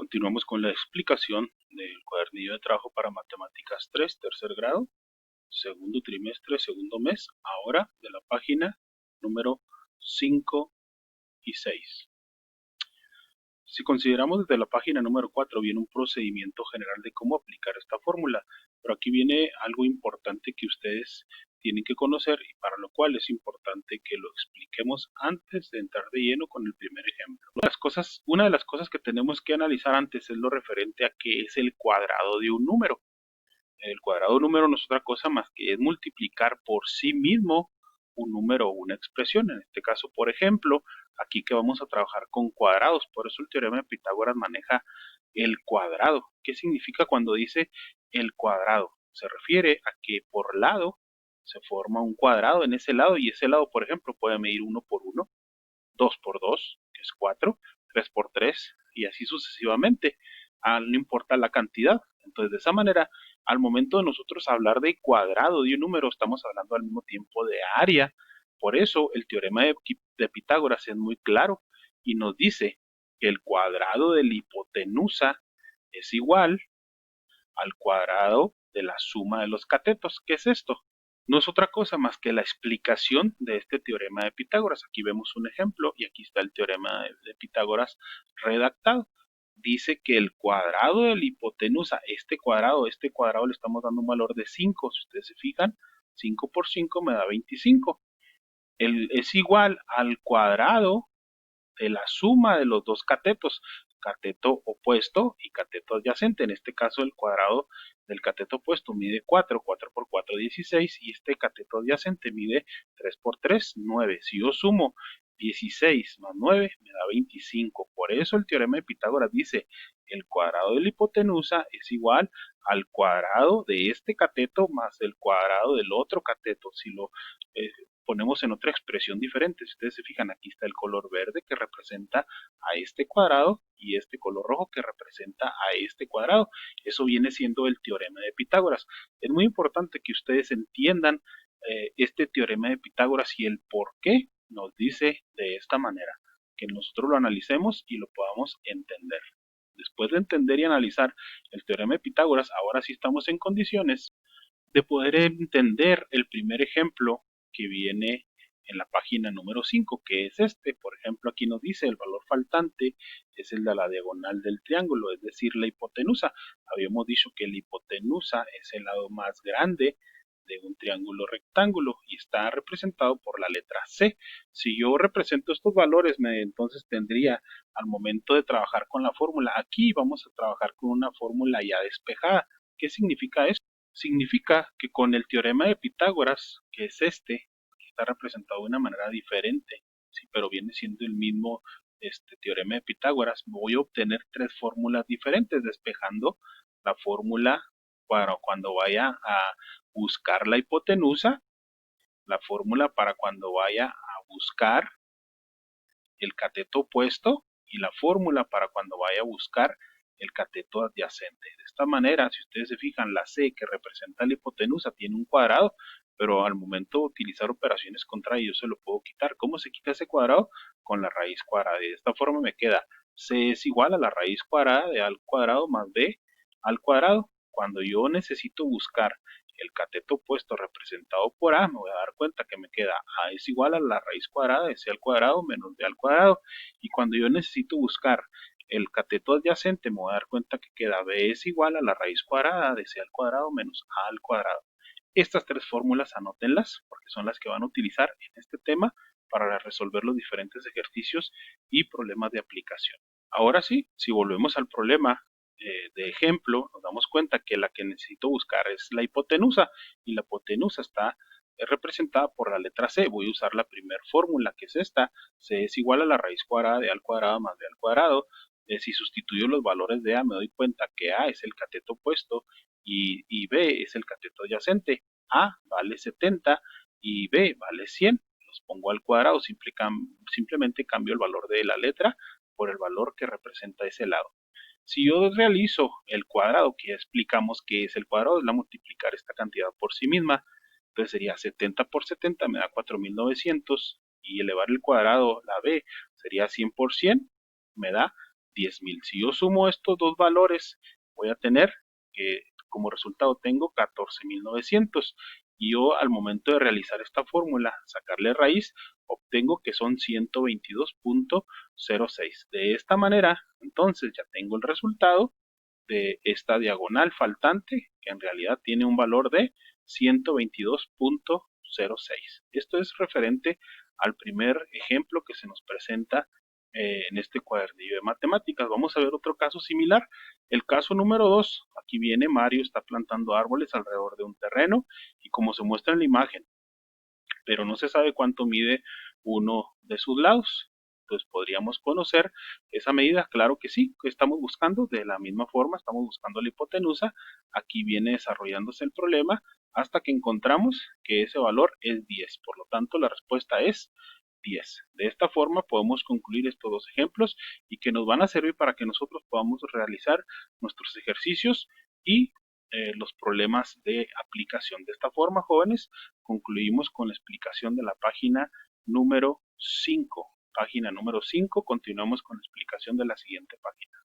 Continuamos con la explicación del cuadernillo de trabajo para Matemáticas 3, tercer grado, segundo trimestre, segundo mes, ahora de la página número 5 y 6. Si consideramos desde la página número 4 viene un procedimiento general de cómo aplicar esta fórmula, pero aquí viene algo importante que ustedes tienen que conocer y para lo cual es importante que lo expliquemos antes de entrar de lleno con el primer ejemplo. Una de las cosas que tenemos que analizar antes es lo referente a qué es el cuadrado de un número. El cuadrado de un número no es otra cosa más que es multiplicar por sí mismo un número o una expresión. En este caso, por ejemplo, aquí que vamos a trabajar con cuadrados. Por eso el teorema de Pitágoras maneja el cuadrado. ¿Qué significa cuando dice el cuadrado? Se refiere a que por lado se forma un cuadrado en ese lado y ese lado, por ejemplo, puede medir 1 por 1, 2 por 2, que es 4, 3 por 3 y así sucesivamente. No importa la cantidad. Entonces, de esa manera, al momento de nosotros hablar de cuadrado de un número, estamos hablando al mismo tiempo de área. Por eso, el teorema de Pitágoras es muy claro y nos dice que el cuadrado de la hipotenusa es igual al cuadrado de la suma de los catetos. ¿Qué es esto? No es otra cosa más que la explicación de este teorema de Pitágoras. Aquí vemos un ejemplo y aquí está el teorema de Pitágoras redactado. Dice que el cuadrado de la hipotenusa, este cuadrado le estamos dando un valor de 5. Si ustedes se fijan, 5 por 5 me da 25. Es igual al cuadrado de la suma de los dos catetos, cateto opuesto y cateto adyacente. En este caso el cuadrado del cateto opuesto mide 4, 4 por 4 16 y este cateto adyacente mide 3 por 3 9. Si yo sumo 16 más 9 me da 25. Por eso el teorema de Pitágoras dice el cuadrado de la hipotenusa es igual al cuadrado de este cateto más el cuadrado del otro cateto. Si lo ponemos en otra expresión diferente. Si ustedes se fijan, aquí está el color verde que representa a este cuadrado y este color rojo que representa a este cuadrado. Eso viene siendo el teorema de Pitágoras. Es muy importante que ustedes entiendan este teorema de Pitágoras y el por qué nos dice de esta manera, que nosotros lo analicemos y lo podamos entender. Después de entender y analizar el teorema de Pitágoras, ahora sí estamos en condiciones de poder entender el primer ejemplo que viene en la página número 5, que es este. Por ejemplo, aquí nos dice el valor faltante es el de la diagonal del triángulo, es decir, la hipotenusa. Habíamos dicho que la hipotenusa es el lado más grande de un triángulo rectángulo y está representado por la letra C. Si yo represento estos valores, entonces tendría al momento de trabajar con la fórmula, aquí vamos a trabajar con una fórmula ya despejada. ¿Qué significa esto? Significa que con el teorema de Pitágoras, que es este, que está representado de una manera diferente, sí, pero viene siendo el mismo teorema de Pitágoras, voy a obtener tres fórmulas diferentes, despejando la fórmula para cuando vaya a buscar la hipotenusa, la fórmula para cuando vaya a buscar el cateto opuesto y la fórmula para cuando vaya a buscar el cateto adyacente. De esta manera, si ustedes se fijan, la C que representa la hipotenusa tiene un cuadrado, pero al momento de utilizar operaciones contra ello se lo puedo quitar. ¿Cómo se quita ese cuadrado? Con la raíz cuadrada. Y de esta forma me queda C es igual a la raíz cuadrada de A al cuadrado más B al cuadrado. Cuando yo necesito buscar el cateto opuesto representado por A, me voy a dar cuenta que me queda A es igual a la raíz cuadrada de C al cuadrado menos B al cuadrado. Y cuando yo necesito buscar el cateto adyacente, me voy a dar cuenta que queda B es igual a la raíz cuadrada de C al cuadrado menos A al cuadrado. Estas tres fórmulas anótenlas porque son las que van a utilizar en este tema para resolver los diferentes ejercicios y problemas de aplicación. Ahora sí, si volvemos al problema de ejemplo, nos damos cuenta que la que necesito buscar es la hipotenusa y la hipotenusa está representada por la letra C. Voy a usar la primera fórmula que es esta. C es igual a la raíz cuadrada de A al cuadrado más B al cuadrado. Si sustituyo los valores de A me doy cuenta que A es el cateto opuesto y B es el cateto adyacente. A vale 70 y B vale 100. Los pongo al cuadrado, simplemente cambio el valor de la letra por el valor que representa ese lado. Si yo realizo el cuadrado, que ya explicamos que es el cuadrado, es la multiplicar esta cantidad por sí misma, entonces sería 70 por 70 me da 4900 y elevar el cuadrado, la b, sería 100 por 100, me da 10,000. Si yo sumo estos dos valores, voy a tener que como resultado tengo 14,900. Y yo al momento de realizar esta fórmula, sacarle raíz, obtengo que son 122.06. De esta manera, entonces ya tengo el resultado de esta diagonal faltante, que en realidad tiene un valor de 122.06. Esto es referente al primer ejemplo que se nos presenta en este cuadernillo de matemáticas. Vamos a ver otro caso similar. El caso número 2. Aquí viene Mario, está plantando árboles alrededor de un terreno y como se muestra en la imagen, pero no se sabe cuánto mide uno de sus lados. Entonces podríamos conocer esa medida, claro que sí, que estamos buscando de la misma forma, estamos buscando la hipotenusa, aquí viene desarrollándose el problema hasta que encontramos que ese valor es 10, por lo tanto la respuesta es 10. De esta forma podemos concluir estos dos ejemplos y que nos van a servir para que nosotros podamos realizar nuestros ejercicios y los problemas de aplicación. De esta forma, jóvenes, concluimos con la explicación de la página número 5. Página número 5, continuamos con la explicación de la siguiente página.